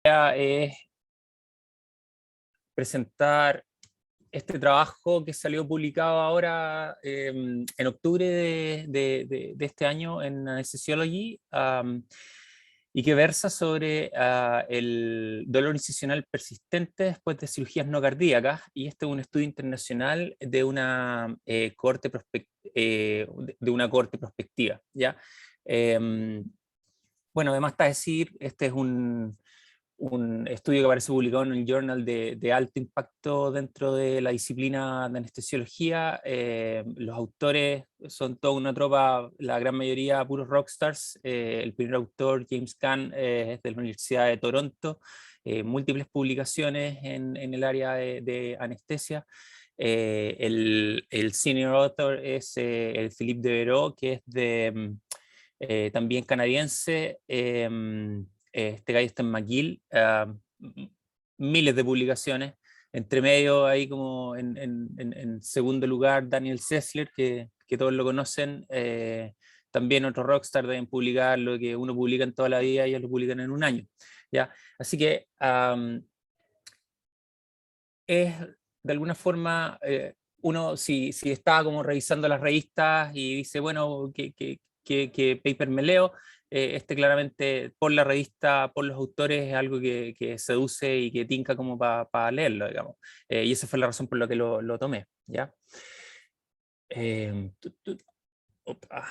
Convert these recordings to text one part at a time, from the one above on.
Es presentar este trabajo que salió publicado ahora en octubre de este año en Anesthesiology, y que versa sobre el dolor incisional persistente después de cirugías no cardíacas. Y este es un estudio internacional de una cohorte prospectiva, ¿ya? Bueno, además está decir, este es un estudio que aparece publicado en el Journal de alto impacto dentro de la disciplina de anestesiología. Los autores son toda una tropa, la gran mayoría puros rockstars. El primer autor, James Caan, es de la Universidad de Toronto, múltiples publicaciones en el área de anestesia. El senior author es el Philippe Devereaux, que es también canadiense. Este gallo está en McGill, miles de publicaciones. Entre medio, ahí como en segundo lugar, Daniel Sessler, que todos lo conocen. También otros rockstar deben publicar lo que uno publica en toda la vida y ellos lo publican en un año, ¿ya? Así que es de alguna forma, uno si está como revisando las revistas y dice, bueno, ¿qué paper me leo? Este claramente por la revista, por los autores, es algo que seduce y que tinca como para leerlo, digamos. Y esa fue la razón por la que lo tomé, ¿ya? Opa.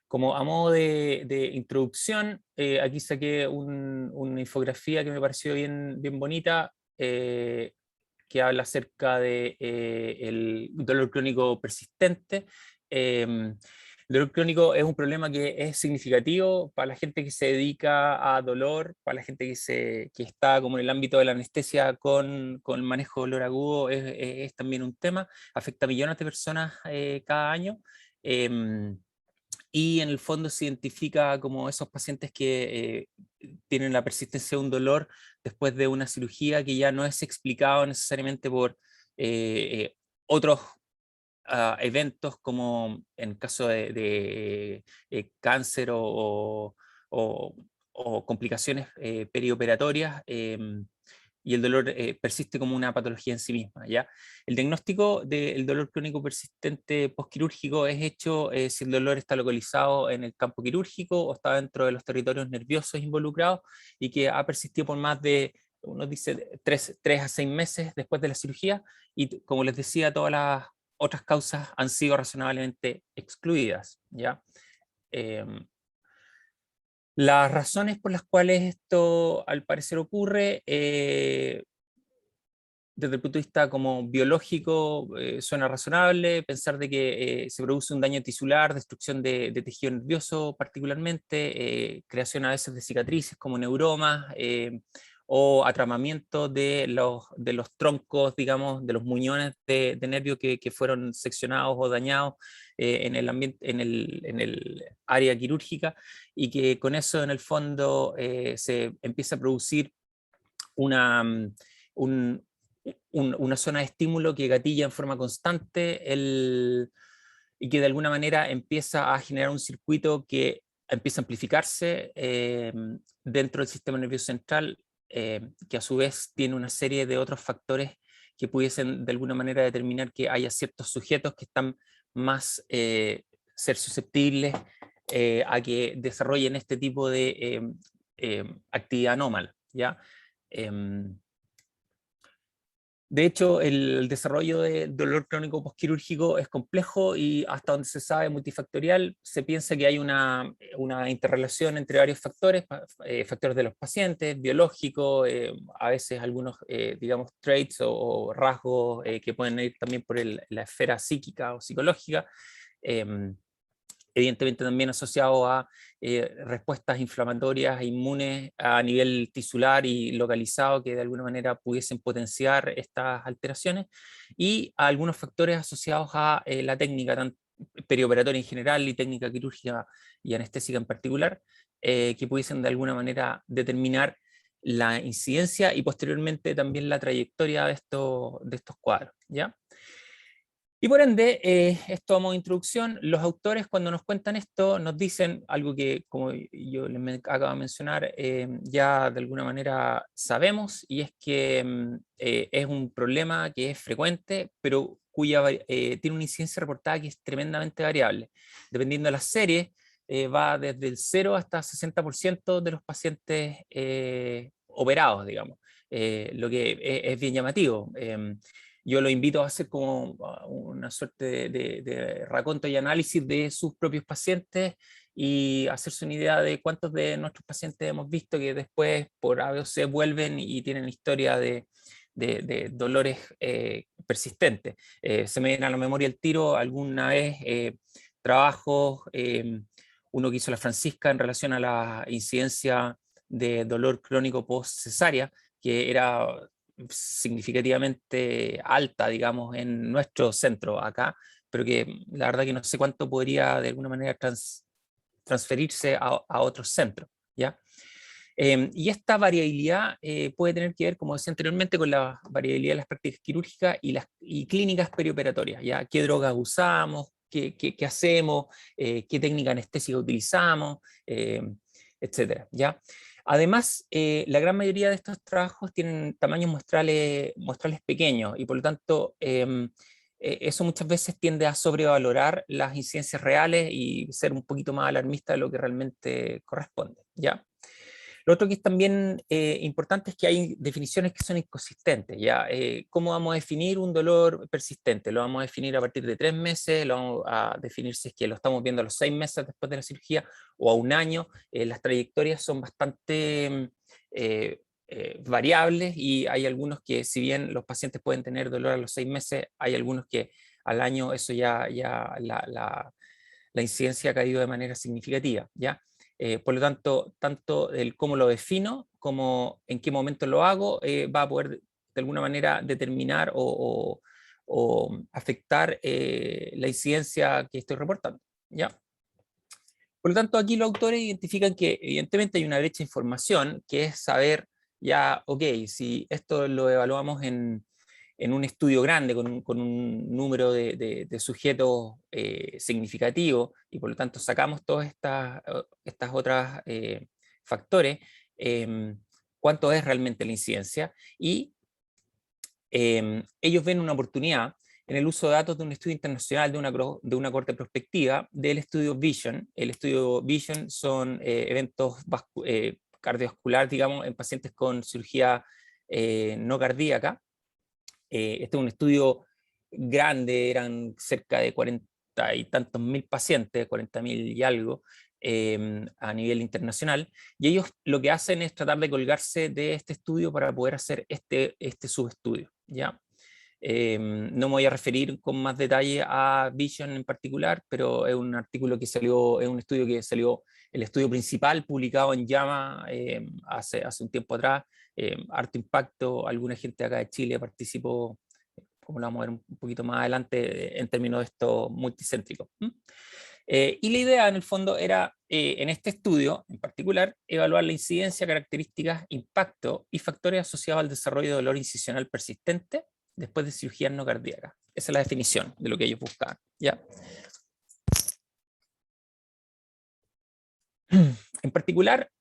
Como a modo de introducción, aquí saqué una infografía que me pareció bien bonita, que habla acerca de el dolor crónico persistente. El dolor crónico es un problema que es significativo para la gente que se dedica a dolor, para la gente que está como en el ámbito de la anestesia con el manejo de dolor agudo, es también un tema, afecta a millones de personas cada año. Y en el fondo se identifica como esos pacientes que tienen la persistencia de un dolor después de una cirugía que ya no es explicado necesariamente por otros eventos, como en el caso de cáncer o- o complicaciones perioperatorias. Y el dolor persiste como una patología en sí misma, ¿ya? El diagnóstico del dolor crónico persistente postquirúrgico es hecho si el dolor está localizado en el campo quirúrgico o está dentro de los territorios nerviosos involucrados y que ha persistido por más de, uno dice, 3 a 6 meses después de la cirugía. Y como les decía, todas las otras causas han sido razonablemente excluidas, ¿ya? Las razones por las cuales esto al parecer ocurre, desde el punto de vista como biológico, suena razonable pensar de que se produce un daño tisular, destrucción de tejido nervioso particularmente, creación a veces de cicatrices como neuromas, o atramamiento de los troncos, digamos, de los muñones de nervio que fueron seccionados o dañados en el ambiente, en el área quirúrgica, y que con eso en el fondo se empieza a producir una, un, una zona de estímulo que gatilla en forma constante y que de alguna manera empieza a generar un circuito que empieza a amplificarse dentro del sistema nervioso central, que a su vez tiene una serie de otros factores que pudiesen de alguna manera determinar que haya ciertos sujetos que están más ser susceptibles a que desarrollen este tipo de actividad anómala, ¿ya? De hecho, el desarrollo del dolor crónico postquirúrgico es complejo y hasta donde se sabe multifactorial. Se piensa que hay una interrelación entre varios factores, factores de los pacientes, biológicos, a veces algunos, digamos, traits o rasgos que pueden ir también por la esfera psíquica o psicológica. Evidentemente también asociado a respuestas inflamatorias e inmunes a nivel tisular y localizado que de alguna manera pudiesen potenciar estas alteraciones, y a algunos factores asociados a la técnica tanto perioperatoria en general y técnica quirúrgica y anestésica en particular, que pudiesen de alguna manera determinar la incidencia y posteriormente también la trayectoria de estos cuadros, ¿ya? Y por ende, esto a modo de introducción, los autores cuando nos cuentan esto nos dicen algo que, como yo les acabo de mencionar, ya de alguna manera sabemos, y es que es un problema que es frecuente, pero tiene una incidencia reportada que es tremendamente variable. Dependiendo de las series, va desde el 0 hasta 60% de los pacientes operados, digamos, lo que es bien llamativo. Yo lo invito a hacer como una suerte de raconto y análisis de sus propios pacientes y hacerse una idea de cuántos de nuestros pacientes hemos visto que después por A, B o C vuelven y tienen historia de dolores persistentes. Se me viene a la memoria el tiro alguna vez trabajos, uno que hizo la Francisca en relación a la incidencia de dolor crónico post cesárea, que era significativamente alta, digamos, en nuestro centro acá, pero que la verdad que no sé cuánto podría de alguna manera transferirse a otros centros, ¿ya? Y esta variabilidad puede tener que ver, como decía anteriormente, con la variabilidad de las prácticas quirúrgicas y clínicas perioperatorias, ¿ya? ¿Qué drogas usamos? ¿Qué hacemos? ¿Qué técnica anestésica utilizamos? Etcétera, ¿ya? Además, la gran mayoría de estos trabajos tienen tamaños muestrales pequeños y por lo tanto eso muchas veces tiende a sobrevalorar las incidencias reales y ser un poquito más alarmista de lo que realmente corresponde, ¿ya? Lo otro que es también importante es que hay definiciones que son inconsistentes, ¿ya? ¿Cómo vamos a definir un dolor persistente? ¿Lo vamos a definir a partir de 3 meses? ¿Lo vamos a definir si es que lo estamos viendo a los 6 meses después de la cirugía o a un año? Las trayectorias son bastante variables y hay algunos que, si bien los pacientes pueden tener dolor a los 6 meses, hay algunos que al año eso ya la incidencia ha caído de manera significativa, ¿ya? Por lo tanto el cómo lo defino, como en qué momento lo hago, va a poder de alguna manera determinar o afectar la incidencia que estoy reportando, ¿ya? Por lo tanto, aquí los autores identifican que evidentemente hay una brecha de información, que es saber ya, ok, si esto lo evaluamos en un estudio grande, con un número de sujetos significativo, y por lo tanto sacamos todas estas otras factores, cuánto es realmente la incidencia, y ellos ven una oportunidad en el uso de datos de un estudio internacional de una corte prospectiva del estudio Vision. El estudio Vision son eventos cardiovasculares, digamos, en pacientes con cirugía no cardíaca. Este es un estudio grande, eran cerca de 40 y tantos mil pacientes, 40.000 y algo, a nivel internacional, y ellos lo que hacen es tratar de colgarse de este estudio para poder hacer este subestudio, ¿ya? No me voy a referir con más detalle a Vision en particular, pero es un artículo que salió, es un estudio que salió, el estudio principal publicado en JAMA hace un tiempo atrás, harto impacto, alguna gente acá de Chile participó, como lo vamos a ver un poquito más adelante, en términos de esto multicéntrico. Y la idea en el fondo era, en este estudio en particular, evaluar la incidencia, características, impacto y factores asociados al desarrollo de dolor incisional persistente después de cirugía no cardíaca. Esa es la definición de lo que ellos buscaban, ¿ya? En particular,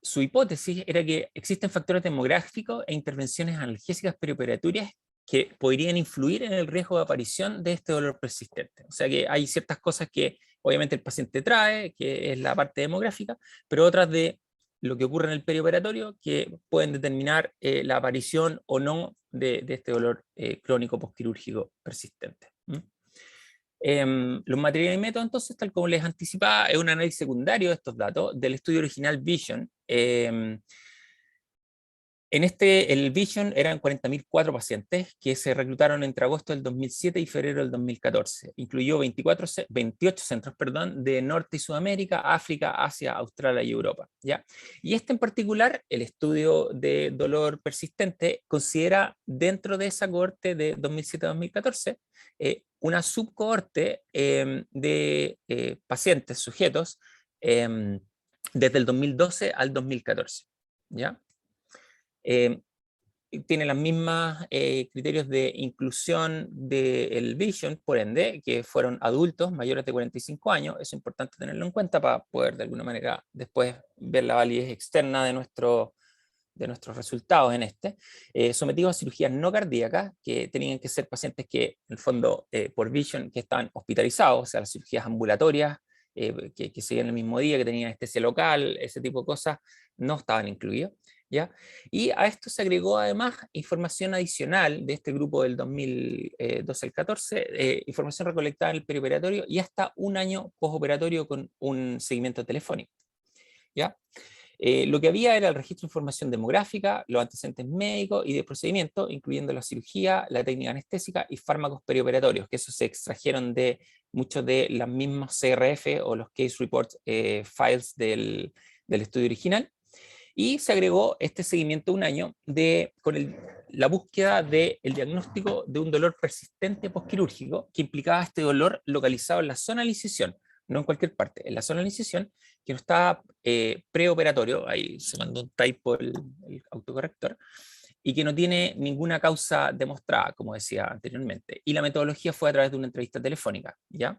su hipótesis era que existen factores demográficos e intervenciones analgésicas perioperatorias que podrían influir en el riesgo de aparición de este dolor persistente. O sea que hay ciertas cosas que obviamente el paciente trae, que es la parte demográfica, pero otras de lo que ocurre en el perioperatorio que pueden determinar la aparición o no de este dolor crónico postquirúrgico persistente. Los materiales y métodos, entonces, tal como les anticipaba, es un análisis secundario de estos datos del estudio original Vision. El Vision eran 40.004 pacientes que se reclutaron entre agosto del 2007 y febrero del 2014. Incluyó 28 centros, perdón, de Norte y Sudamérica, África, Asia, Australia y Europa, ¿ya? Y este en particular, el estudio de dolor persistente, considera dentro de esa cohorte de 2007-2014 una subcohorte de pacientes, sujetos, desde el 2012 al 2014, ¿ya? tiene las mismas criterios de inclusión del Vision, por ende, que fueron adultos mayores de 45 años. Es importante tenerlo en cuenta para poder de alguna manera después ver la validez externa de nuestros resultados en sometidos a cirugías no cardíacas, que tenían que ser pacientes que, en el fondo, por Vision, que estaban hospitalizados, o sea, las cirugías ambulatorias, que se veían el mismo día, que tenían anestesia local, ese tipo de cosas, no estaban incluidos. ¿Ya? Y a esto se agregó además información adicional de este grupo del 2012 al 14, información recolectada en el perioperatorio y hasta un año postoperatorio con un seguimiento telefónico. ¿Ya? Lo que había era el registro de información demográfica, los antecedentes médicos y de procedimiento, incluyendo la cirugía, la técnica anestésica y fármacos perioperatorios, que eso se extrajeron de muchos de las mismas CRF o los Case Report Files del estudio original. Y se agregó este seguimiento de un año con la búsqueda del diagnóstico de un dolor persistente postquirúrgico que implicaba este dolor localizado en la zona de la incisión, no en cualquier parte, en la zona de la incisión, que no estaba preoperatorio, ahí se mandó un typo el autocorrector, y que no tiene ninguna causa demostrada, como decía anteriormente. Y la metodología fue a través de una entrevista telefónica, ¿ya?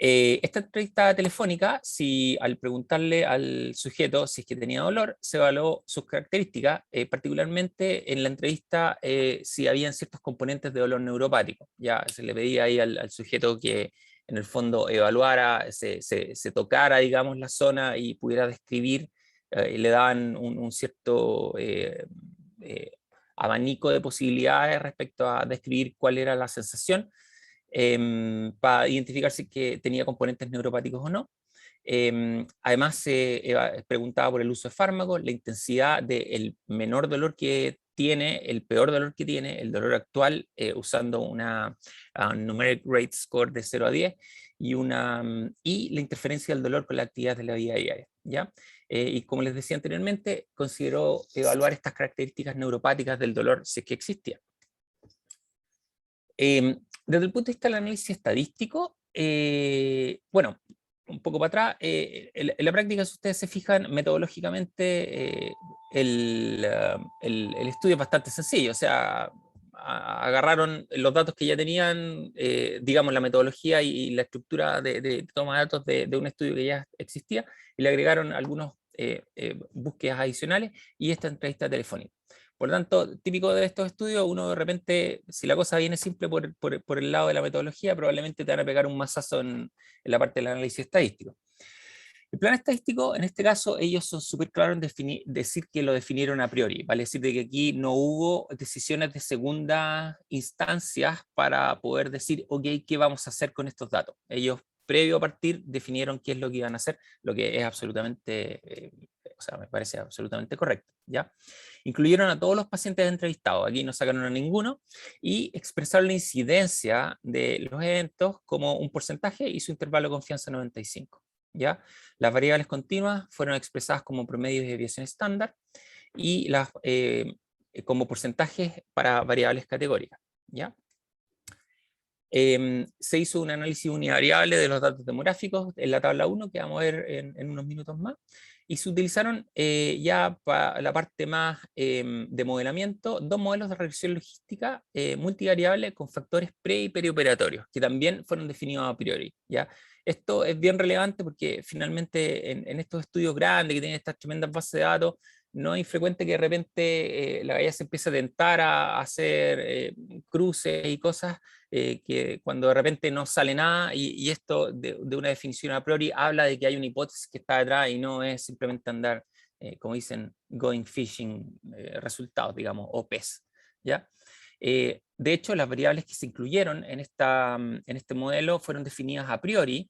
Esta entrevista telefónica, si al preguntarle al sujeto si es que tenía dolor, se evaluó sus características, particularmente en la entrevista si habían ciertos componentes de dolor neuropático. Ya se le pedía ahí al sujeto que en el fondo evaluara, se tocara, digamos, la zona y pudiera describir, le daban un cierto abanico de posibilidades respecto a describir cuál era la sensación, para identificar si que tenía componentes neuropáticos o no. Además se preguntaba por el uso de fármacos, la intensidad del menor dolor que tiene, el peor dolor que tiene, el dolor actual, usando una numeric rate score de 0 a 10 y la interferencia del dolor con la actividad de la vida diaria, ¿ya? Y como les decía anteriormente, consideró evaluar estas características neuropáticas del dolor si es que existía. Desde el punto de vista del análisis estadístico, bueno, un poco para atrás, en la práctica, si ustedes se fijan metodológicamente, el estudio es bastante sencillo, o sea, agarraron los datos que ya tenían, digamos, la metodología y la estructura de toma de datos de un estudio que ya existía, y le agregaron algunos búsquedas adicionales y esta entrevista telefónica. Por lo tanto, típico de estos estudios, uno de repente, si la cosa viene simple por el lado de la metodología, probablemente te van a pegar un mazazo en la parte del análisis estadístico. El plan estadístico, en este caso, ellos son súper claros en decir que lo definieron a priori, vale decir de que aquí no hubo decisiones de segunda instancias para poder decir, ok, ¿qué vamos a hacer con estos datos? Ellos, previo a partir, definieron qué es lo que iban a hacer, lo que es absolutamente, o sea, me parece absolutamente correcto, ¿ya? Incluyeron a todos los pacientes entrevistados, aquí no sacaron a ninguno, y expresaron la incidencia de los eventos como un porcentaje y su intervalo de confianza 95. ¿Ya? Las variables continuas fueron expresadas como promedios de desviación estándar y como porcentajes para variables categóricas. ¿Ya? Se hizo un análisis univariable de los datos demográficos en la tabla 1, que vamos a ver en unos minutos más, y se utilizaron ya para la parte más de modelamiento, dos modelos de regresión logística multivariable con factores pre y perioperatorios, que también fueron definidos a priori. ¿Ya? Esto es bien relevante porque finalmente en estos estudios grandes que tienen estas tremendas bases de datos, no es infrecuente que de repente la galla se empiece a tentar a hacer cruces y cosas que cuando de repente no sale nada, y esto de una definición a priori habla de que hay una hipótesis que está detrás y no es simplemente andar, como dicen, going fishing resultados, digamos, o pez. ¿Ya? De hecho, las variables que se incluyeron en este modelo fueron definidas a priori,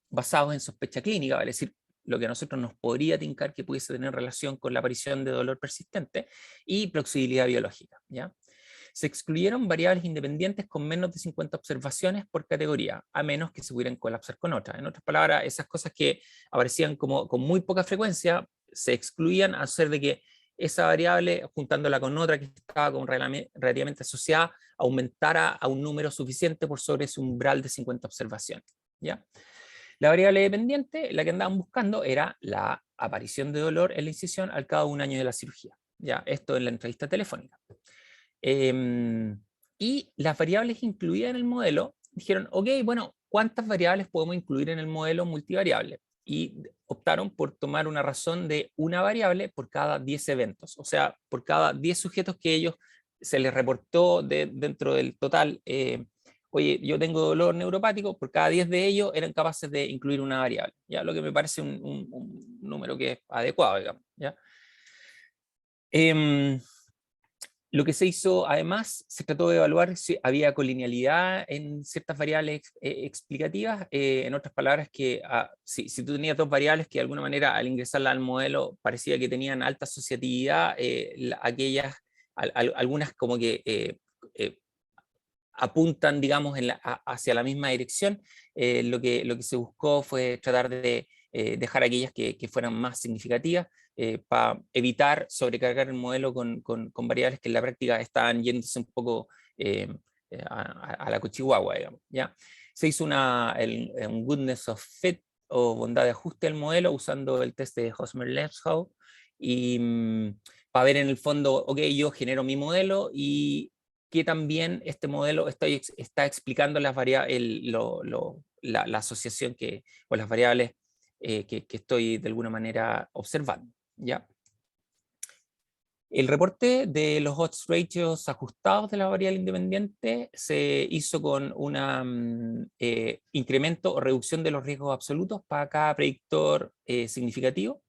basados en sospecha clínica, es decir, lo que a nosotros nos podría tincar que pudiese tener relación con la aparición de dolor persistente y plausibilidad biológica. ¿Ya? Se excluyeron variables independientes con menos de 50 observaciones por categoría, a menos que se pudieran colapsar con otras. En otras palabras, esas cosas que aparecían como con muy poca frecuencia se excluían a ser de que esa variable, juntándola con otra que estaba como relativamente asociada, aumentara a un número suficiente por sobre ese umbral de 50 observaciones. ¿Ya? La variable dependiente, la que andaban buscando, era la aparición de dolor en la incisión al cabo de un año de la cirugía. Ya, esto en la entrevista telefónica. Y las variables incluidas en el modelo, dijeron, ok, bueno, ¿cuántas variables podemos incluir en el modelo multivariable? Y optaron por tomar una razón de una variable por cada 10 eventos, o sea, por cada 10 sujetos que ellos se les reportó dentro del total, oye, yo tengo dolor neuropático, por cada 10 de ellos eran capaces de incluir una variable, ¿ya? Lo que me parece un número que es adecuado, digamos, ¿ya? Lo que se hizo, además, se trató de evaluar si había colinealidad en ciertas variables explicativas. En otras palabras, que si tú tenías dos variables que de alguna manera al ingresarla al modelo parecía que tenían alta asociatividad, aquellas, algunas como que apuntan, digamos, hacia la misma dirección. Lo que se buscó fue tratar de dejar aquellas que fueran más significativas, para evitar sobrecargar el modelo con variables que en la práctica estaban yéndose un poco a la cuchihuahua, digamos, ¿ya? Se hizo un goodness of fit o bondad de ajuste del modelo usando el test de Hosmer-Lepshow, y para ver en el fondo, ok, yo genero mi modelo y que también este modelo está explicando las la asociación o las variables que estoy de alguna manera observando, ¿ya? El reporte de los odds ratios ajustados de la variable independiente se hizo con un incremento o reducción de los riesgos absolutos para cada predictor significativo.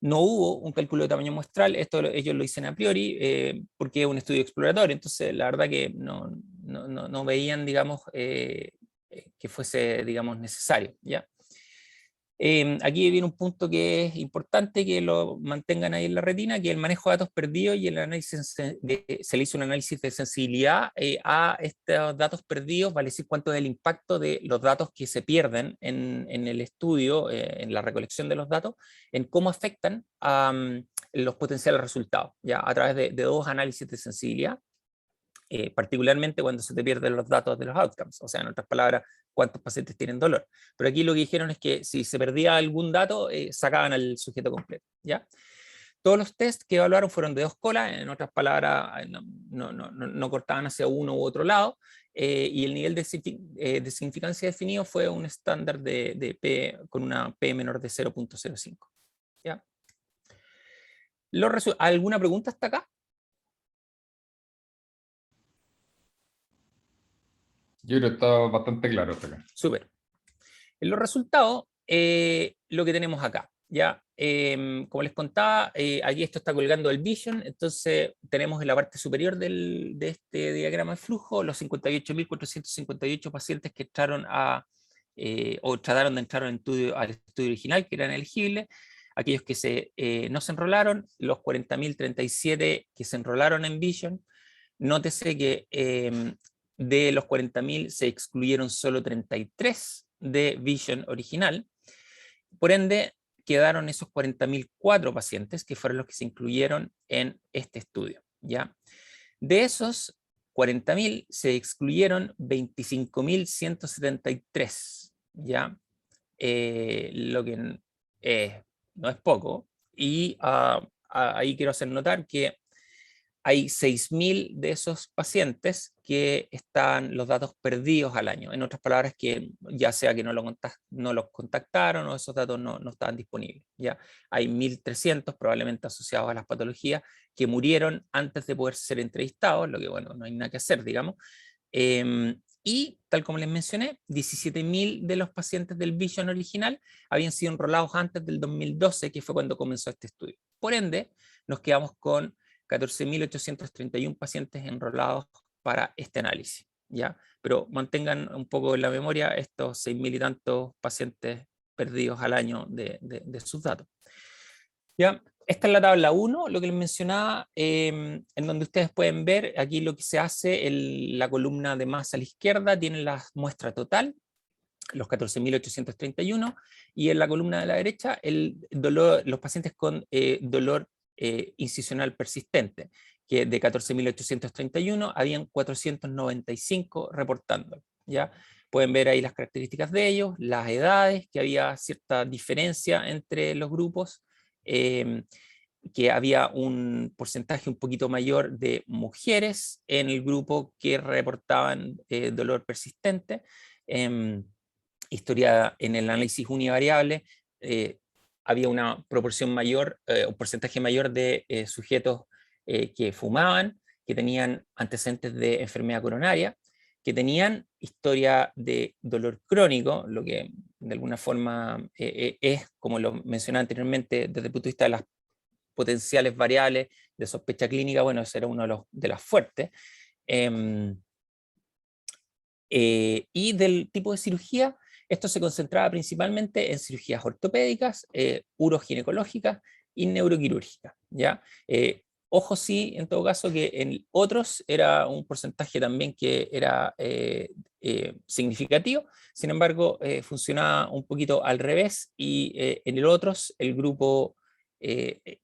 No hubo un cálculo de tamaño muestral, esto ellos lo dicen a priori, porque es un estudio exploratorio, entonces la verdad que no veían, digamos, que fuese, digamos, necesario, ¿ya? Aquí viene un punto que es importante que lo mantengan ahí en la retina, que el manejo de datos perdidos y el análisis se le hizo un análisis de sensibilidad a estos datos perdidos, vale decir cuánto es el impacto de los datos que se pierden en el estudio, en la recolección de los datos, en cómo afectan a los potenciales resultados, ya a través de dos análisis de sensibilidad. Particularmente cuando se te pierden los datos de los outcomes, o sea, en otras palabras, cuántos pacientes tienen dolor. Pero aquí lo que dijeron es que si se perdía algún dato, sacaban al sujeto completo, ¿ya? Todos los tests que evaluaron fueron de dos colas, en otras palabras, no cortaban hacia uno u otro lado, y el nivel de significancia definido fue un estándar de P con una P menor de 0.05. ¿Ya? ¿Alguna pregunta hasta acá? Yo creo que está bastante claro hasta acá. Súper. En los resultados, lo que tenemos acá, ¿ya? Como les contaba, aquí esto está colgando el Vision, entonces tenemos en la parte superior de este diagrama de flujo los 58.458 pacientes que entraron o trataron de entrar al estudio original, que eran elegibles, aquellos que no se enrolaron, los 40.037 que se enrolaron en Vision. Nótese que de los 40.000 se excluyeron solo 33 de Vision original. Por ende, quedaron esos 40.004 pacientes que fueron los que se incluyeron en este estudio, ¿ya? De esos 40.000 se excluyeron 25.173, ¿ya? Lo que no es poco. Y ahí quiero hacer notar que hay 6.000 de esos pacientes que están los datos perdidos al año. En otras palabras, que ya sea que no los contactaron o esos datos no estaban disponibles. ¿Ya? Hay 1.300 probablemente asociados a las patologías que murieron antes de poder ser entrevistados, lo que bueno, no hay nada que hacer, digamos. Y tal como les mencioné, 17.000 de los pacientes del Vision original habían sido enrolados antes del 2012, que fue cuando comenzó este estudio. Por ende, nos quedamos con 14.831 pacientes enrolados para este análisis, ¿ya? Pero mantengan un poco en la memoria estos 6.000 y tantos pacientes perdidos al año de sus datos. ¿Ya? Esta es la tabla 1, lo que les mencionaba, en donde ustedes pueden ver aquí lo que se hace, la columna de más a la izquierda tiene la muestra total, los 14.831, y en la columna de la derecha los pacientes con dolor incisional persistente, que de 14.831 habían 495 reportando, ¿ya? Pueden ver ahí las características de ellos, las edades, que había cierta diferencia entre los grupos, que había un porcentaje un poquito mayor de mujeres en el grupo que reportaban dolor persistente. Historia en el análisis univariable, había una proporción mayor, un porcentaje mayor de sujetos que fumaban, que tenían antecedentes de enfermedad coronaria, que tenían historia de dolor crónico, lo que de alguna forma es, como lo mencioné anteriormente, desde el punto de vista de las potenciales variables de sospecha clínica, bueno, ese era uno de las fuertes. Y del tipo de cirugía, esto se concentraba principalmente en cirugías ortopédicas, uroginecológicas y neuroquirúrgicas, ¿ya? Ojo sí, en todo caso, que en otros era un porcentaje también que era significativo, sin embargo, funcionaba un poquito al revés, y en el otros, el grupo el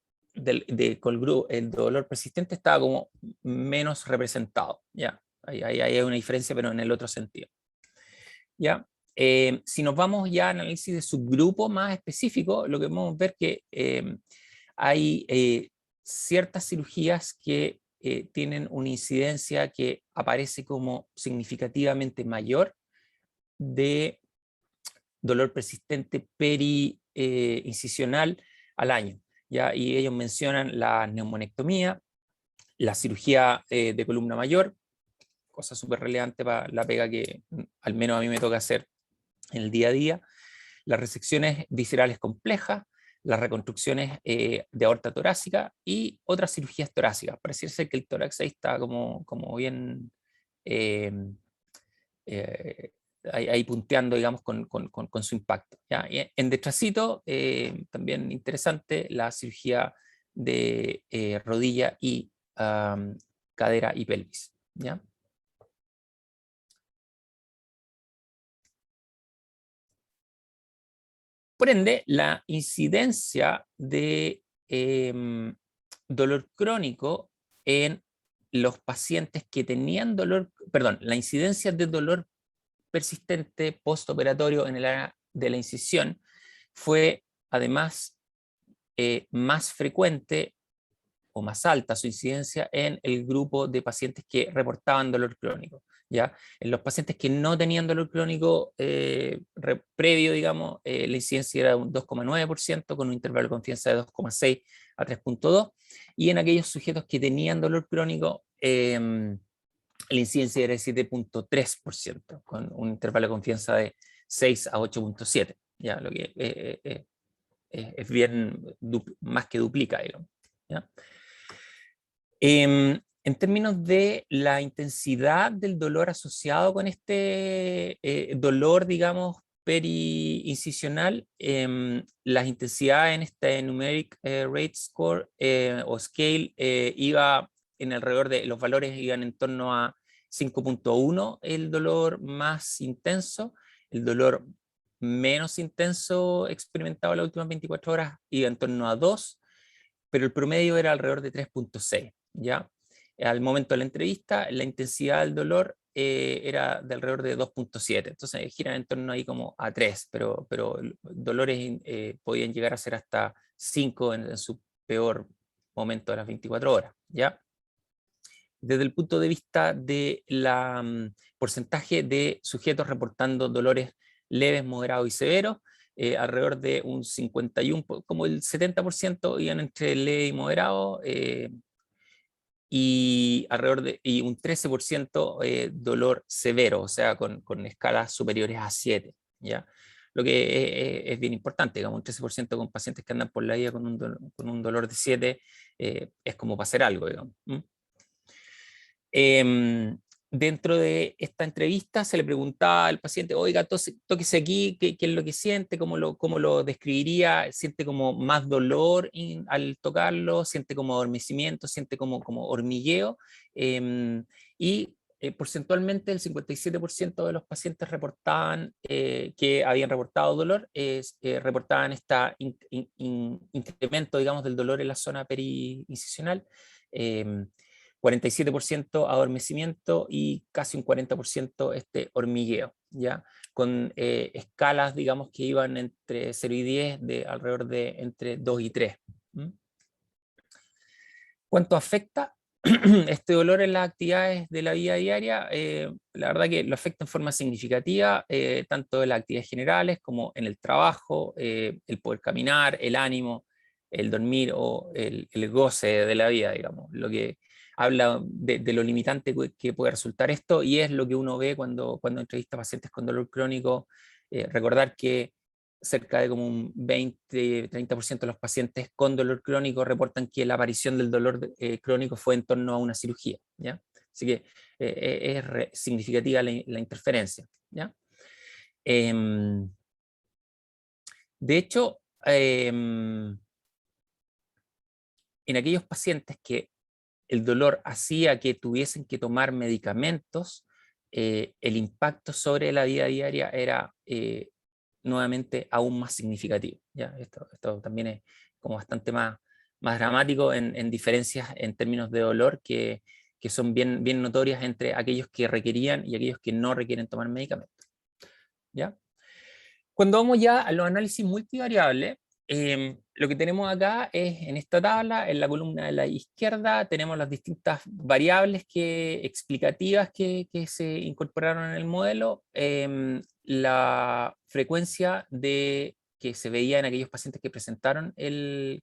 dolor persistente estaba como menos representado, ¿ya? Ahí hay una diferencia, pero en el otro sentido, ¿ya? Si nos vamos ya a análisis de subgrupo más específico, lo que podemos ver que hay ciertas cirugías que tienen una incidencia que aparece como significativamente mayor de dolor persistente peri-incisional al año, ¿ya? Y ellos mencionan la neumonectomía, la cirugía de columna mayor, cosa súper relevante para la pega que al menos a mí me toca hacer en el día a día, las resecciones viscerales complejas, las reconstrucciones de aorta torácica y otras cirugías torácicas. Pareciera ser que el tórax ahí está como bien eh, eh, ahí punteando, digamos, con su impacto, ¿ya? Y en detracito, también interesante, la cirugía de rodilla y cadera y pelvis, ¿ya? Por ende, la incidencia de dolor crónico en los pacientes que tenían dolor, perdón, la incidencia de dolor persistente postoperatorio en el área de la incisión fue además más frecuente o más alta su incidencia en el grupo de pacientes que reportaban dolor crónico, ¿ya? En los pacientes que no tenían dolor crónico previo, digamos, la incidencia era un 2,9% con un intervalo de confianza de 2,6 a 3,2, y en aquellos sujetos que tenían dolor crónico, la incidencia era de 7,3%, con un intervalo de confianza de 6 a 8,7, ¿ya? Lo que es bien más que duplica, digamos, ¿ya? En términos de la intensidad del dolor asociado con este dolor, digamos, peri-incisional, las intensidades en este Numeric Rate Score o Scale iba en alrededor de, los valores iban en torno a 5,1 el dolor más intenso, el dolor menos intenso experimentado en las últimas 24 horas iba en torno a 2, pero el promedio era alrededor de 3,6, ¿ya? Al momento de la entrevista, la intensidad del dolor era de alrededor de 2,7, entonces giran en torno ahí como a 3, pero dolores podían llegar a ser hasta 5 en su peor momento de las 24 horas, ¿ya? Desde el punto de vista de la porcentaje de sujetos reportando dolores leves, moderados y severos, alrededor de un 51, como el 70% iban entre leve y moderado, y alrededor de un 13% dolor severo, o sea, con escalas superiores a 7, ¿ya? Lo que es bien importante, digamos, un 13% con pacientes que andan por la vida con un dolor de 7, es como para hacer algo, digamos. Dentro de esta entrevista se le preguntaba al paciente, oiga, tóquese aquí, ¿qué es lo que siente? ¿Cómo lo describiría? ¿Siente como más dolor al tocarlo? ¿Siente como adormecimiento? ¿Siente como hormigueo? Y porcentualmente el 57% de los pacientes reportaban que habían reportado dolor, reportaban este incremento, digamos, del dolor en la zona peri-incisional. 47% adormecimiento y casi un 40% este hormigueo, ¿ya? Con escalas, digamos, que iban entre 0 y 10, de alrededor de entre 2 y 3. ¿Cuánto afecta este dolor en las actividades de la vida diaria? La verdad que lo afecta en forma significativa, tanto en las actividades generales como en el trabajo, el poder caminar, el ánimo, el dormir o el goce de la vida, digamos. Lo que habla de lo limitante que puede resultar esto, y es lo que uno ve cuando entrevista a pacientes con dolor crónico. Recordar que cerca de como un 20-30% de los pacientes con dolor crónico reportan que la aparición del dolor crónico fue en torno a una cirugía, ¿ya? Así que es significativa la interferencia, ¿ya? De hecho, en aquellos pacientes que el dolor hacía que tuviesen que tomar medicamentos, el impacto sobre la vida diaria era nuevamente aún más significativo, ¿ya? Esto también es como bastante más dramático en diferencias en términos de dolor que son bien notorias entre aquellos que requerían y aquellos que no requieren tomar medicamentos, ¿ya? Cuando vamos ya a los análisis multivariables, lo que tenemos acá es en esta tabla, en la columna de la izquierda, tenemos las distintas variables explicativas que se incorporaron en el modelo, la frecuencia que se veía en aquellos pacientes que presentaban el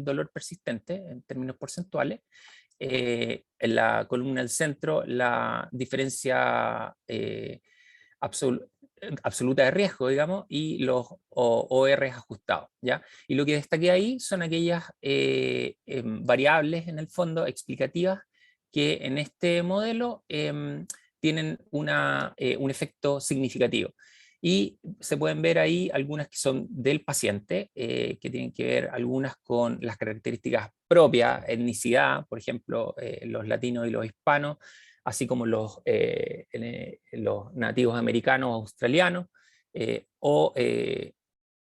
dolor persistente en términos porcentuales, en la columna del centro la diferencia absoluta de riesgo, digamos, y los OR ajustados, ¿ya? Y lo que destaqué ahí son aquellas variables, en el fondo, explicativas, que en este modelo tienen un efecto significativo. Y se pueden ver ahí algunas que son del paciente, que tienen que ver algunas con las características propias, etnicidad, por ejemplo, los latinos y los hispanos, así como los nativos americanos o australianos, o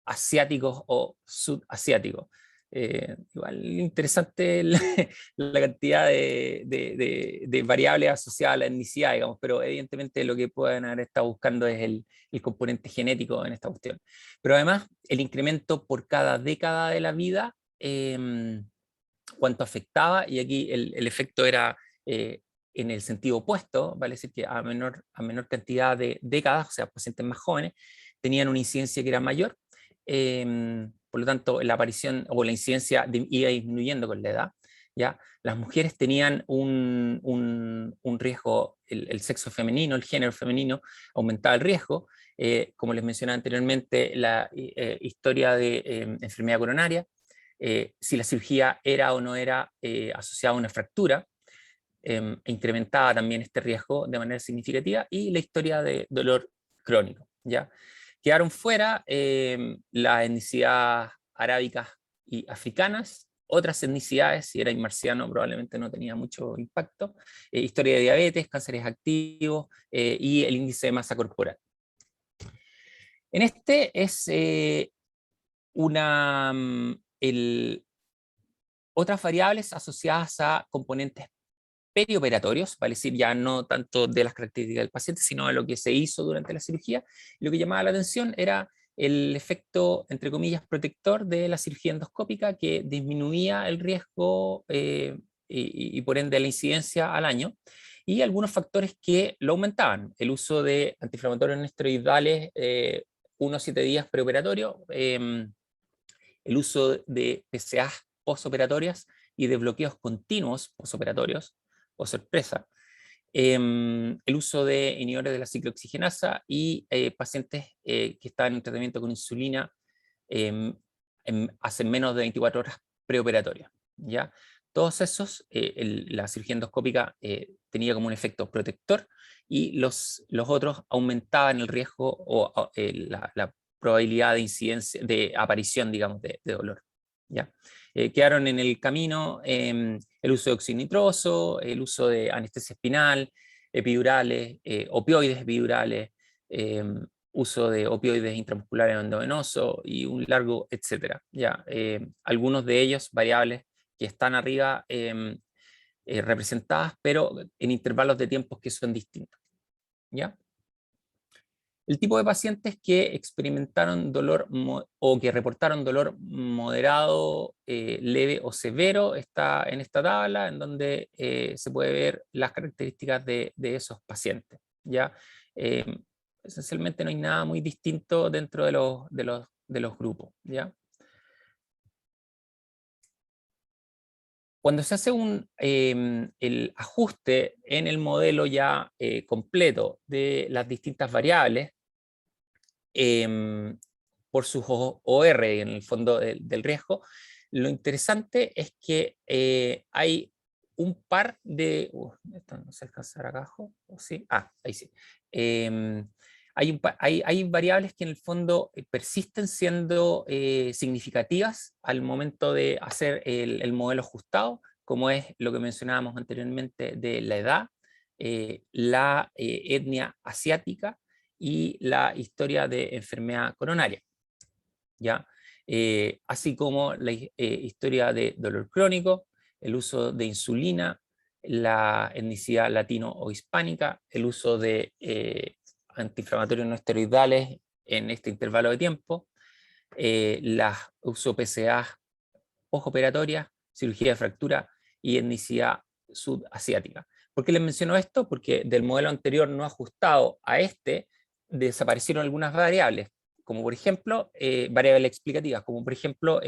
asiáticos o sudasiáticos. Igual interesante la cantidad de variables asociadas a la etnicidad, digamos, pero evidentemente lo que pueden haber estado buscando es el componente genético en esta cuestión. Pero además, el incremento por cada década de la vida, cuánto afectaba, y aquí el efecto era en el sentido opuesto, vale decir que a menor cantidad de décadas, o sea, pacientes más jóvenes, tenían una incidencia que era mayor, por lo tanto, la aparición o la incidencia iba disminuyendo con la edad, ¿ya? Las mujeres tenían un riesgo, el sexo femenino, el género femenino, aumentaba el riesgo, como les mencionaba anteriormente, la historia de enfermedad coronaria, si la cirugía era o no era asociada a una fractura, incrementaba también este riesgo de manera significativa, y la historia de dolor crónico, ¿ya? Quedaron fuera las etnicidades arábicas y africanas, otras etnicidades, si era marciano probablemente no tenía mucho impacto, historia de diabetes, cánceres activos y el índice de masa corporal. En este es otras variables asociadas a componentes perioperatorios, vale decir, ya no tanto de las características del paciente, sino de lo que se hizo durante la cirugía. Lo que llamaba la atención era el efecto, entre comillas, protector de la cirugía endoscópica, que disminuía el riesgo y por ende la incidencia al año, y algunos factores que lo aumentaban: el uso de antiinflamatorios no esteroidales 1 a 7 días preoperatorio, el uso de PCA postoperatorias y de bloqueos continuos postoperatorios o sorpresa, el uso de inhibidores de la ciclooxigenasa y pacientes que estaban en tratamiento con insulina hace menos de 24 horas preoperatorias, ¿ya? Todos esos, la cirugía endoscópica tenía como un efecto protector, y los otros aumentaban el riesgo o la probabilidad de incidencia, de aparición, digamos, de dolor, ¿ya? Quedaron en el camino el uso de óxido nitroso, el uso de anestesia espinal, epidurales, opioides epidurales, uso de opioides intramusculares endovenosos y un largo etcétera, ¿ya? Algunos de ellos variables que están arriba representadas, pero en intervalos de tiempos que son distintos, ¿ya? El tipo de pacientes que experimentaron dolor o que reportaron dolor moderado, leve o severo está en esta tabla, en donde se puede ver las características de esos pacientes, ¿ya? Esencialmente no hay nada muy distinto dentro de los grupos, ¿ya? Cuando se hace el ajuste en el modelo ya completo de las distintas variables, por sus OR, en el fondo del riesgo, lo interesante es que hay un par de... esto no se alcanzará acá abajo, ¿sí? Ahí sí. Hay variables que en el fondo persisten siendo significativas al momento de hacer el modelo ajustado, como es lo que mencionábamos anteriormente de la edad, la etnia asiática y la historia de enfermedad coronaria, ¿ya? Así como la historia de dolor crónico, el uso de insulina, la etnicidad latino o hispánica, el uso de antiinflamatorios no esteroidales en este intervalo de tiempo, uso PCA postoperatoria, cirugía de fractura y etnicidad sudasiática. ¿Por qué les menciono esto? Porque del modelo anterior no ajustado a este desaparecieron algunas variables, como por ejemplo variables explicativas, como por ejemplo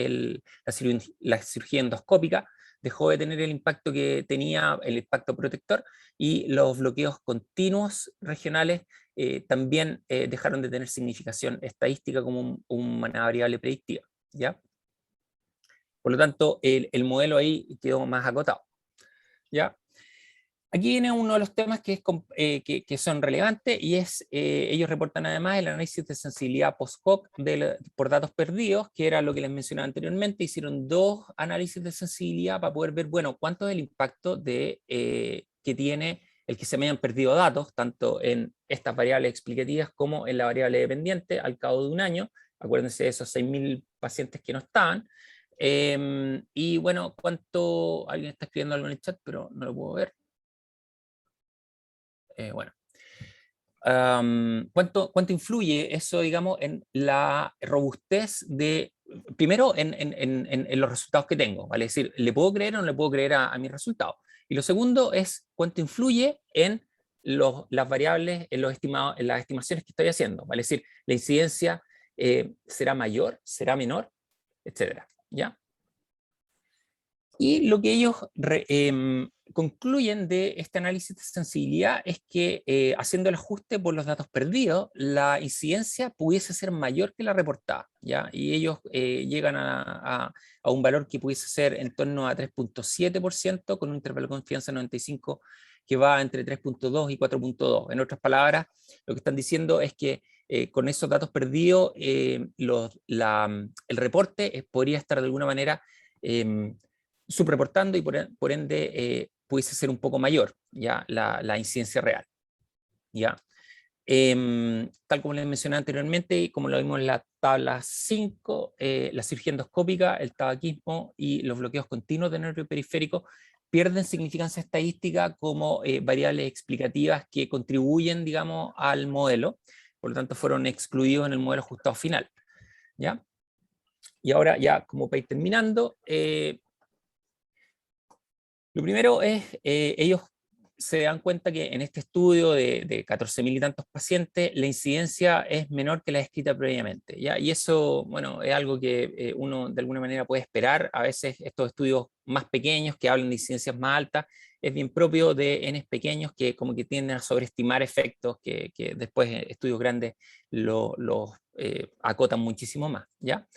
la cirugía endoscópica dejó de tener el impacto que tenía el impacto protector, y los bloqueos continuos regionales también dejaron de tener significación estadística como una variable predictiva, ¿ya? Por lo tanto, el modelo ahí quedó más acotado, ¿ya? Aquí viene uno de los temas que son relevantes, y es, ellos reportan además el análisis de sensibilidad post-hoc por datos perdidos, que era lo que les mencionaba anteriormente. Hicieron 2 análisis de sensibilidad para poder ver, bueno, cuánto es el impacto que tiene el que se me hayan perdido datos, tanto en estas variables explicativas como en la variable dependiente al cabo de un año. Acuérdense de esos 6.000 pacientes que no estaban. Y bueno, alguien está escribiendo algo en el chat, pero no lo puedo ver. Bueno, ¿cuánto influye eso, digamos, en la robustez primero, en los resultados que tengo? ¿Vale? Es decir, ¿le puedo creer o no le puedo creer a mis resultados? Y lo segundo es cuánto influye en las variables, en las estimaciones que estoy haciendo, ¿vale? Es decir, la incidencia será mayor, será menor, etcétera, ¿ya? Y lo que ellos concluyen de este análisis de sensibilidad es que haciendo el ajuste por los datos perdidos, la incidencia pudiese ser mayor que la reportada, ¿ya? Y ellos llegan a un valor que pudiese ser en torno a 3.7%, con un intervalo de confianza 95 que va entre 3.2 y 4.2. En otras palabras, lo que están diciendo es que con esos datos perdidos, el reporte podría estar de alguna manera subreportando, y por ende pudiese ser un poco mayor, ¿ya? La incidencia real, ¿ya? Tal como les mencioné anteriormente y como lo vimos en la tabla 5, la cirugía endoscópica, el tabaquismo y los bloqueos continuos de nervio periférico pierden significancia estadística como variables explicativas que contribuyen, digamos, al modelo. Por lo tanto, fueron excluidos en el modelo ajustado final, ¿ya? Y ahora ya, como para ir terminando, lo primero es, ellos se dan cuenta que en este estudio de 14.000 y tantos pacientes, la incidencia es menor que la descrita previamente, ¿ya? Y eso, bueno, es algo que uno de alguna manera puede esperar. A veces estos estudios más pequeños que hablan de incidencias más altas, es bien propio de Ns pequeños que como que tienden a sobreestimar efectos que después estudios grandes los acotan muchísimo más, ¿ya?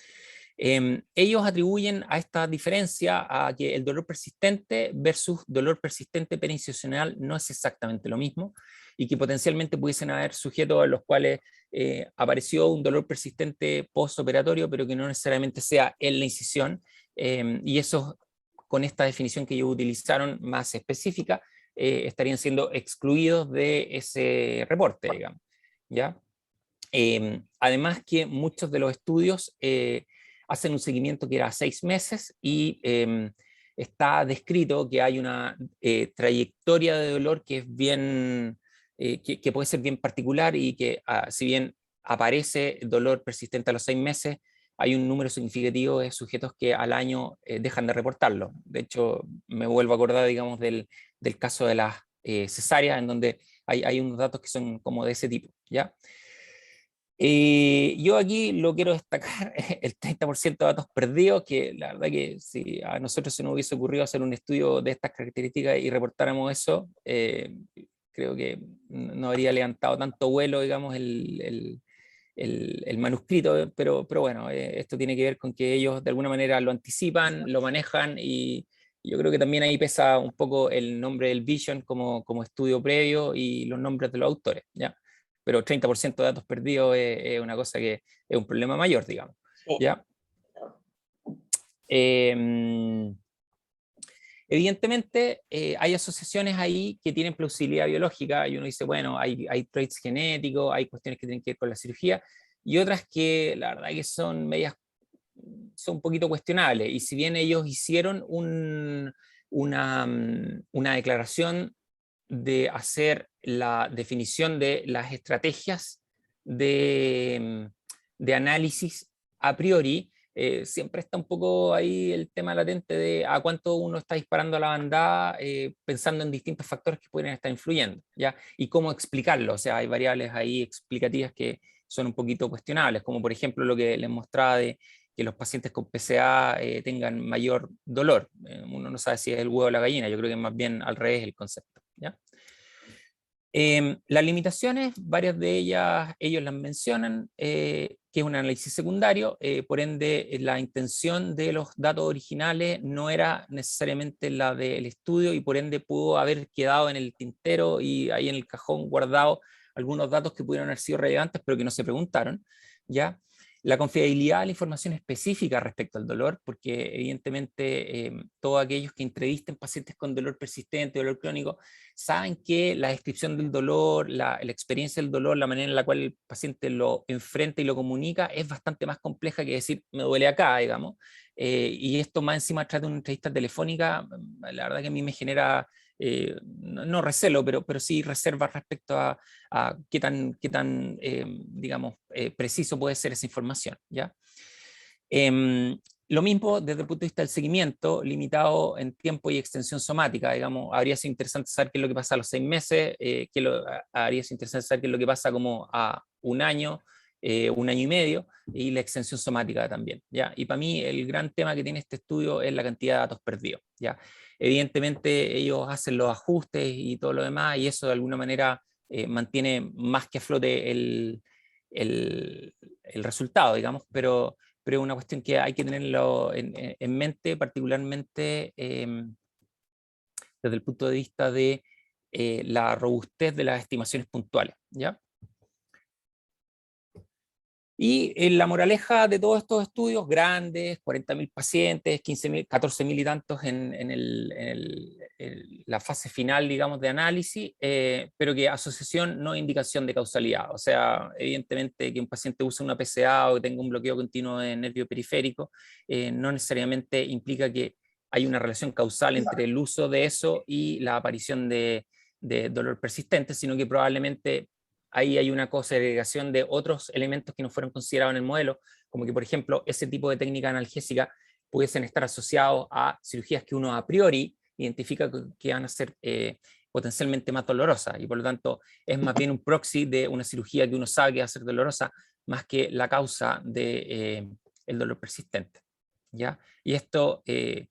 Ellos atribuyen a esta diferencia a que el dolor persistente versus dolor persistente perinstitucional no es exactamente lo mismo, y que potencialmente pudiesen haber sujetos en los cuales apareció un dolor persistente postoperatorio, pero que no necesariamente sea en la incisión, y eso, con esta definición que ellos utilizaron más específica, estarían siendo excluidos de ese reporte, digamos, ¿ya? Además que muchos de los estudios hacen un seguimiento que era 6 meses, y está descrito que hay una trayectoria de dolor que es bien que puede ser bien particular y que si bien aparece dolor persistente a los 6 meses, hay un número significativo de sujetos que al año dejan de reportarlo. De hecho, me vuelvo a acordar, digamos, del caso de las cesáreas, en donde hay unos datos que son como de ese tipo, ¿ya? Yo aquí lo quiero destacar, el 30% de datos perdidos, que la verdad que si a nosotros se nos hubiese ocurrido hacer un estudio de estas características y reportáramos eso, creo que no habría levantado tanto vuelo, digamos, el manuscrito, pero bueno, esto tiene que ver con que ellos de alguna manera lo anticipan, lo manejan y yo creo que también ahí pesa un poco el nombre del Vision como estudio previo y los nombres de los autores, ¿ya? Pero 30% de datos perdidos es una cosa que es un problema mayor, digamos, Sí. ¿ya? Evidentemente, hay asociaciones ahí que tienen plausibilidad biológica y uno dice, bueno, hay traits genéticos, hay cuestiones que tienen que ver con la cirugía y otras que la verdad que son un poquito cuestionables. Y si bien ellos hicieron una declaración de hacer la definición de las estrategias de análisis a priori, siempre está un poco ahí el tema latente de a cuánto uno está disparando a la bandada, pensando en distintos factores que pueden estar influyendo, ¿ya? Y cómo explicarlo, o sea, hay variables ahí explicativas que son un poquito cuestionables, como por ejemplo lo que les mostraba de que los pacientes con PCA tengan mayor dolor. Uno no sabe si es el huevo o la gallina, yo creo que es más bien al revés el concepto, ¿ya? Las limitaciones, varias de ellas, ellos las mencionan, que es un análisis secundario, por ende la intención de los datos originales no era necesariamente la del estudio y por ende pudo haber quedado en el tintero y ahí en el cajón guardado algunos datos que pudieron haber sido relevantes pero que no se preguntaron, ¿ya? La confiabilidad de la información específica respecto al dolor, porque evidentemente todos aquellos que entrevisten pacientes con dolor persistente, dolor crónico, saben que la descripción del dolor, la experiencia del dolor, la manera en la cual el paciente lo enfrenta y lo comunica es bastante más compleja que decir me duele acá, digamos. Y esto más encima a través de una entrevista telefónica, la verdad que a mí me genera, no recelo, pero sí reservas respecto a qué tan digamos, preciso puede ser esa información, ¿ya? Lo mismo desde el punto de vista del seguimiento, limitado en tiempo y extensión somática, digamos, habría sido interesante saber qué es lo que pasa a los 6 meses, habría sido interesante saber qué es lo que pasa como a un año y medio, y la extensión somática también, ¿ya? Y para mí el gran tema que tiene este estudio es la cantidad de datos perdidos, ¿ya? Evidentemente ellos hacen los ajustes y todo lo demás, y eso de alguna manera mantiene más que a flote el resultado, digamos, pero es una cuestión que hay que tenerlo en mente, particularmente desde el punto de vista de la robustez de las estimaciones puntuales, ¿ya? Y la moraleja de todos estos estudios grandes, 40.000 pacientes, 15.000, 14.000 y tantos en la fase final, digamos, de análisis, pero que asociación no indicación de causalidad. O sea, evidentemente que un paciente use una PCA o que tenga un bloqueo continuo de nervio periférico, no necesariamente implica que hay una relación causal entre el uso de eso y la aparición de dolor persistente, sino que probablemente ahí hay una co-segregación de otros elementos que no fueron considerados en el modelo, como que, por ejemplo, ese tipo de técnica analgésica pudiesen estar asociados a cirugías que uno a priori identifica que van a ser potencialmente más dolorosas, y por lo tanto es más bien un proxy de una cirugía que uno sabe que va a ser dolorosa, más que la causa de el dolor persistente, ¿ya? Y esto, en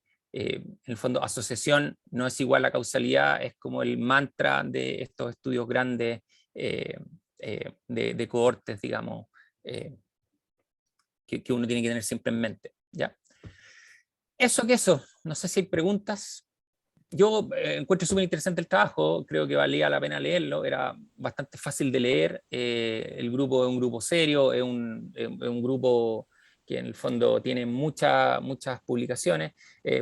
el fondo, asociación no es igual a causalidad, es como el mantra de estos estudios grandes de cohortes, digamos, que uno tiene que tener siempre en mente, ¿ya? Eso, no sé si hay preguntas. Yo encuentro súper interesante el trabajo, creo que valía la pena leerlo, era bastante fácil de leer, el grupo es un grupo serio, es un grupo que en el fondo tiene muchas publicaciones,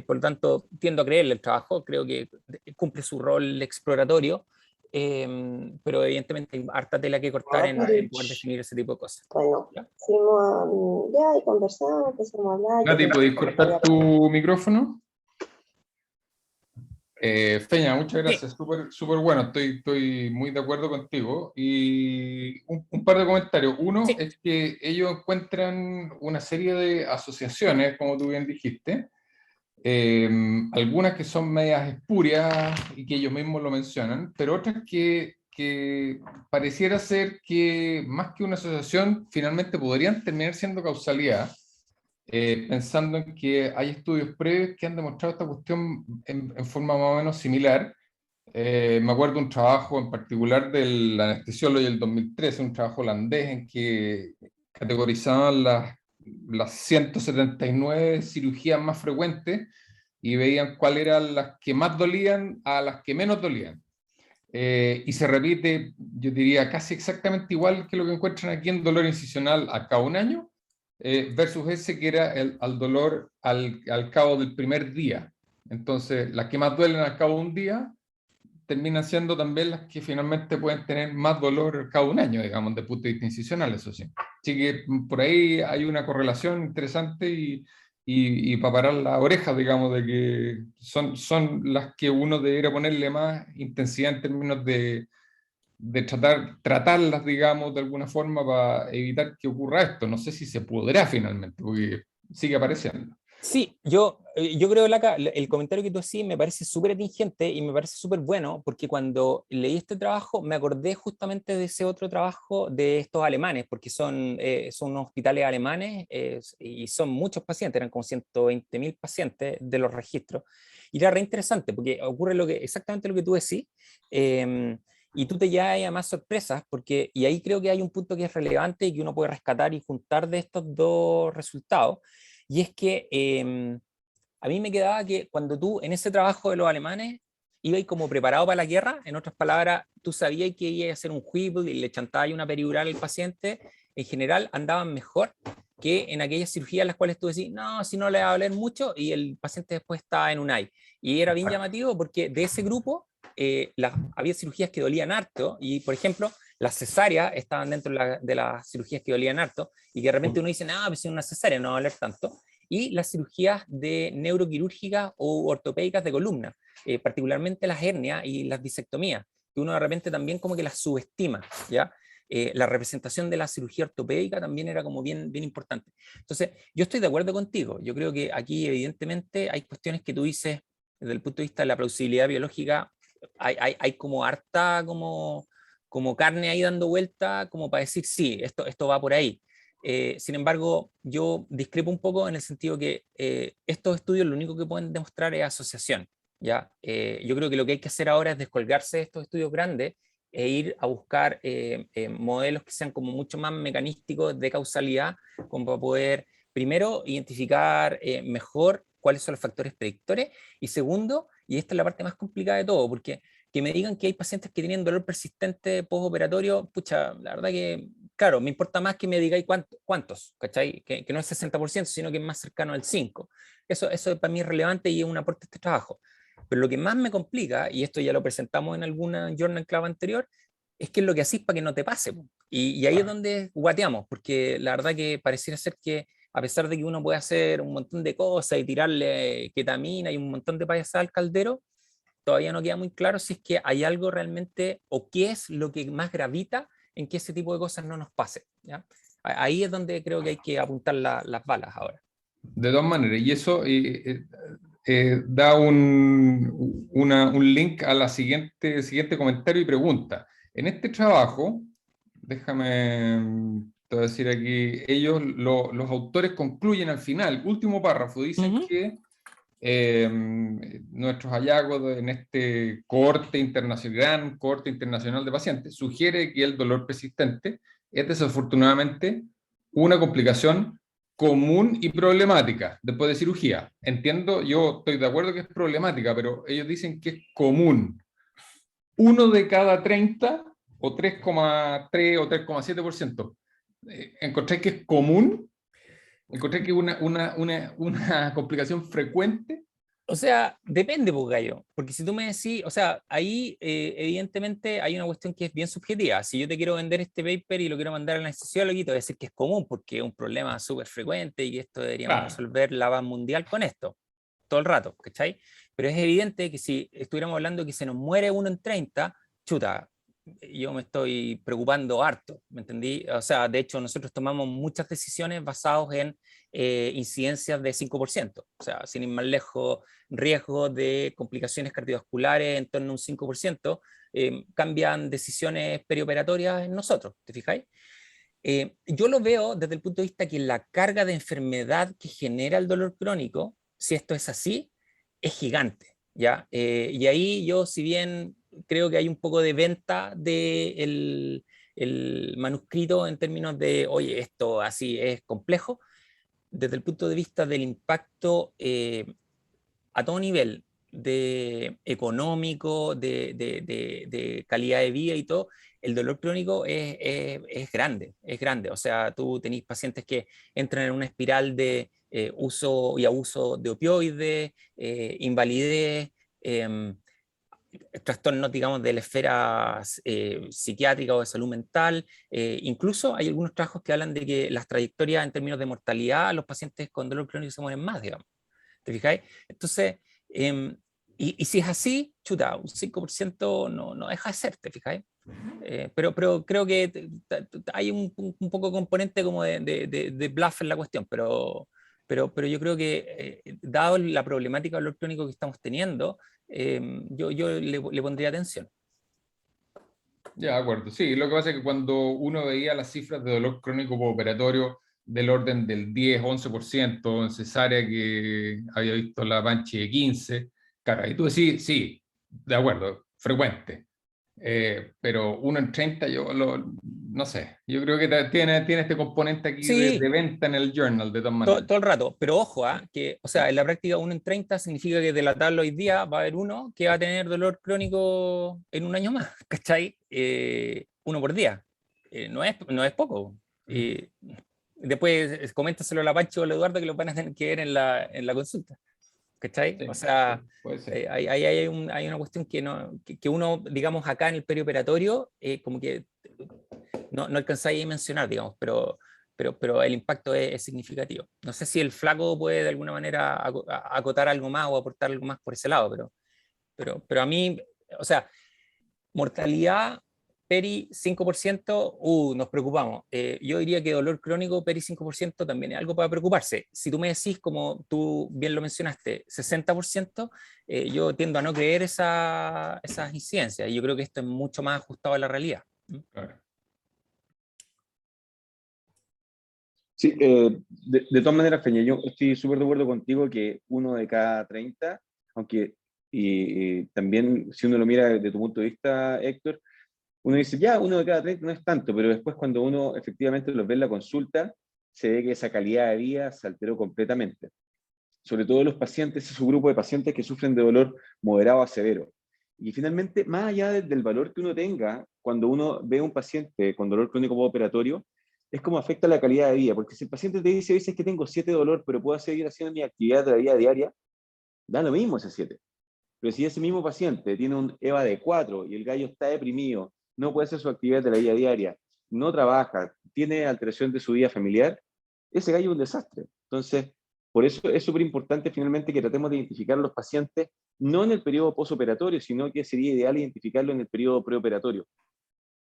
por lo tanto tiendo a creerle el trabajo, creo que cumple su rol exploratorio, pero evidentemente hay harta tela que cortar en poder definir ese tipo de cosas. Bueno, ¿Ya? fuimos ya y conversamos, empezamos a hablar. Nati, ¿podéis cortar tu micrófono? Feña, muchas Sí, gracias, súper bueno, estoy muy de acuerdo contigo. Y un par de comentarios. Uno sí, es que ellos encuentran una serie de asociaciones, como tú bien dijiste, eh, algunas que son medias espurias y que ellos mismos lo mencionan, pero otras que pareciera ser que más que una asociación, finalmente podrían terminar siendo causalidad, pensando en que hay estudios previos que han demostrado esta cuestión en forma más o menos similar. Me acuerdo un trabajo en particular del anestesiólogo del 2013, un trabajo holandés en que categorizaban las 179 cirugías más frecuentes y veían cuáles eran las que más dolían a las que menos dolían. Y se repite, yo diría, casi exactamente igual que lo que encuentran aquí en dolor incisional a cada un año, versus ese que era al dolor al cabo del primer día. Entonces, las que más duelen al cabo de un día terminan siendo también las que finalmente pueden tener más dolor cada un año, digamos, de punto de vista incisional, eso sí. Así que por ahí hay una correlación interesante y para parar la oreja, digamos, de que son las que uno debería ponerle más intensidad en términos de tratarlas, digamos, de alguna forma para evitar que ocurra esto. No sé si se podrá finalmente, porque sigue apareciendo. sí, yo creo, Laca, el comentario que tú hacías me parece súper atingente y me parece súper bueno, porque cuando leí este trabajo me acordé justamente de ese otro trabajo de estos alemanes, porque son unos hospitales alemanes y son muchos pacientes, eran como 120.000 pacientes de los registros, y era re interesante, porque ocurre exactamente lo que tú decís, y tú te llevas a más sorpresas, y ahí creo que hay un punto que es relevante y que uno puede rescatar y juntar de estos dos resultados. Y es que a mí me quedaba que cuando tú en ese trabajo de los alemanes ibas como preparado para la guerra, en otras palabras, tú sabías que ibas a hacer un Whipple y le chantabas una peridural al paciente, en general andaban mejor que en aquellas cirugías en las cuales tú decís, no, si no le va a doler mucho, y el paciente después estaba en un AI. Y era bien llamativo porque de ese grupo había cirugías que dolían harto, y por ejemplo, las cesáreas estaban dentro de las cirugías que dolían harto, y que de repente uno dice, no, pues si una cesárea no va a doler tanto, y las cirugías de neuroquirúrgicas o ortopédicas de columna, particularmente las hernias y las disectomías, que uno de repente también como que las subestima, ¿ya? La representación de la cirugía ortopédica también era como bien, bien importante. Entonces, yo estoy de acuerdo contigo. Yo creo que aquí evidentemente hay cuestiones que tú dices desde el punto de vista de la plausibilidad biológica, hay como harta como carne ahí dando vuelta como para decir, sí, esto va por ahí. Sin embargo, yo discrepo un poco en el sentido que estos estudios lo único que pueden demostrar es asociación. ¿Ya? Yo creo que lo que hay que hacer ahora es descolgarse de estos estudios grandes e ir a buscar modelos que sean como mucho más mecanísticos de causalidad, como para poder, primero, identificar mejor cuáles son los factores predictores, y segundo, y esta es la parte más complicada de todo, porque que me digan que hay pacientes que tienen dolor persistente postoperatorio, pucha, la verdad que, claro, me importa más que me digáis cuántos, ¿cachai? Que no es 60%, sino que es más cercano al 5%. Eso para mí es relevante y es un aporte a este trabajo. Pero lo que más me complica, y esto ya lo presentamos en alguna Journal Club anterior, es que es lo que hacís para que no te pase. Y ahí es donde guateamos, porque la verdad que pareciera ser que a pesar de que uno puede hacer un montón de cosas y tirarle ketamina y un montón de payasadas al caldero, todavía no queda muy claro si es que hay algo realmente o qué es lo que más gravita en que ese tipo de cosas no nos pase. ¿Ya? Ahí es donde creo que hay que apuntar las balas ahora. De todas maneras, y eso da un link a la siguiente comentario y pregunta. En este trabajo, te voy a decir aquí, los autores concluyen al final, último párrafo, dicen que nuestros hallazgos en este gran cohorte internacional de pacientes sugiere que el dolor persistente es desafortunadamente una complicación común y problemática después de cirugía. Entiendo, yo estoy de acuerdo que es problemática, pero ellos dicen que es común. 1 de cada 30 o 3,3 o 3,7%. ¿Encontráis que es común? ¿Encontráis que es una complicación frecuente? O sea, depende, pues, gallo, porque si tú me decís, o sea, ahí evidentemente hay una cuestión que es bien subjetiva. Si yo te quiero vender este paper y lo quiero mandar al anestesiólogo, te voy a decir que es común porque es un problema súper frecuente y que esto deberíamos Claro. resolver la paz mundial con esto, todo el rato, ¿cachai? Pero es evidente que si estuviéramos hablando que se nos muere uno en 30, chuta, yo me estoy preocupando harto, ¿me entendí? O sea, de hecho, nosotros tomamos muchas decisiones basadas en incidencias de 5%, o sea, sin ir más lejos, riesgo de complicaciones cardiovasculares en torno a un 5%, cambian decisiones perioperatorias en nosotros, ¿te fijáis? Yo lo veo desde el punto de vista que la carga de enfermedad que genera el dolor crónico, si esto es así, es gigante, ¿ya? Y ahí yo, si bien creo que hay un poco de venta del el manuscrito en términos de, oye, esto así es complejo, desde el punto de vista del impacto a todo nivel, de económico, de calidad de vida y todo, el dolor crónico es grande, es grande. O sea, tú tenés pacientes que entran en una espiral de uso y abuso de opioides, invalidez, eh, trastornos, digamos, de la esfera psiquiátrica o de salud mental. Incluso hay algunos trabajos que hablan de que las trayectorias en términos de mortalidad, los pacientes con dolor crónico se mueren más, digamos. ¿Te fijáis? Entonces, y si es así, chuta, un 5% no deja de ser, ¿te fijáis? Pero creo que hay un poco componente como de bluff en la cuestión, pero yo creo que dado la problemática del dolor crónico que estamos teniendo, yo le pondría atención. Ya, de acuerdo. Sí, lo que pasa es que cuando uno veía las cifras de dolor crónico postoperatorio del orden del 10-11%, en cesárea que había visto la Panchi de 15, claro, y tú decís, sí, de acuerdo, frecuente. Pero uno en 30, no sé, yo creo que tiene este componente aquí Sí, de venta en el journal, de todas maneras. todo el rato, pero ojo, que, o sea, en la práctica 1 en 30 significa que de la tabla hoy día va a haber uno que va a tener dolor crónico en un año más, ¿cachai? Uno por día. No es poco. Después coméntaselo a la Pancho o a Eduardo que lo van a tener que ver en la consulta, ¿cachai? Sí, O sí, sea, puede ser. hay una cuestión que uno, digamos, acá en el perioperatorio, como que no alcanzáis a mencionar, digamos, pero el impacto es significativo. No sé si el flaco puede de alguna manera acotar algo más o aportar algo más por ese lado, pero a mí, o sea, mortalidad peri 5%, nos preocupamos. Yo diría que dolor crónico peri 5% también es algo para preocuparse. Si tú me decís, como tú bien lo mencionaste, 60%, yo tiendo a no creer esas incidencias. Y yo creo que esto es mucho más ajustado a la realidad. Claro. Sí, de todas maneras, Feña, yo estoy súper de acuerdo contigo que uno de cada 30, aunque y también si uno lo mira desde tu punto de vista, Héctor, uno dice, ya, uno de cada 30 no es tanto, pero después cuando uno efectivamente los ve en la consulta, se ve que esa calidad de vida se alteró completamente. Sobre todo los pacientes, es un grupo de pacientes que sufren de dolor moderado a severo. Y finalmente, más allá del valor que uno tenga, cuando uno ve a un paciente con dolor crónico postoperatorio, es como afecta la calidad de vida, porque si el paciente te dice, dice que tengo 7 dolor, pero puedo seguir haciendo mi actividad de la vida diaria, da lo mismo ese 7. Pero si ese mismo paciente tiene un EVA de 4 y el gallo está deprimido, no puede hacer su actividad de la vida diaria, no trabaja, tiene alteración de su vida familiar, ese gallo es un desastre. Entonces, por eso es súper importante finalmente que tratemos de identificar a los pacientes no en el periodo postoperatorio, sino que sería ideal identificarlo en el periodo preoperatorio.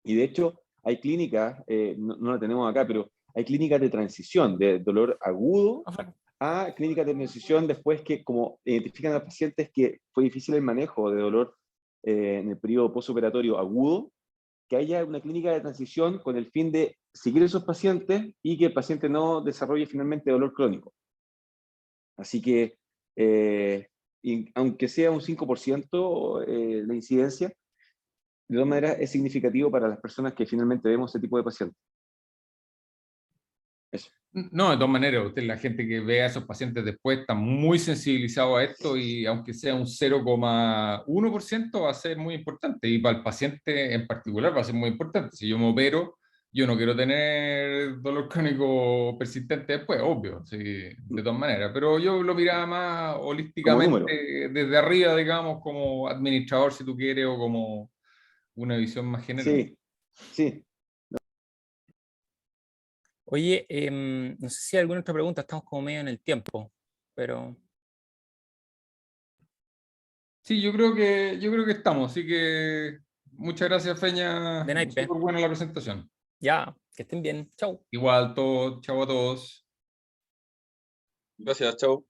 Y de hecho, hay clínicas, no la tenemos acá, pero hay clínicas de transición de dolor agudo a clínicas de transición después que como identifican a pacientes que fue difícil el manejo de dolor en el periodo postoperatorio agudo, que haya una clínica de transición con el fin de seguir a esos pacientes y que el paciente no desarrolle finalmente dolor crónico. Así que, aunque sea un 5% la incidencia, de todas maneras es significativo para las personas que finalmente vemos ese tipo de pacientes. Eso. No, de todas maneras, la gente que ve a esos pacientes después está muy sensibilizado a esto y aunque sea un 0,1% va a ser muy importante y para el paciente en particular va a ser muy importante. Si yo me opero, yo no quiero tener dolor crónico persistente después, obvio, sí, de todas maneras, pero yo lo miraba más Como número. holísticamente desde arriba, digamos, como administrador si tú quieres o como una visión más general. Sí, sí. Oye, no sé si hay alguna otra pregunta, estamos como medio en el tiempo, pero... Sí, yo creo que estamos, así que muchas gracias, Feña. De naipe. Súper buena la presentación. Ya, que estén bien. Chau. Igual, todo, chao a todos. Gracias, chao.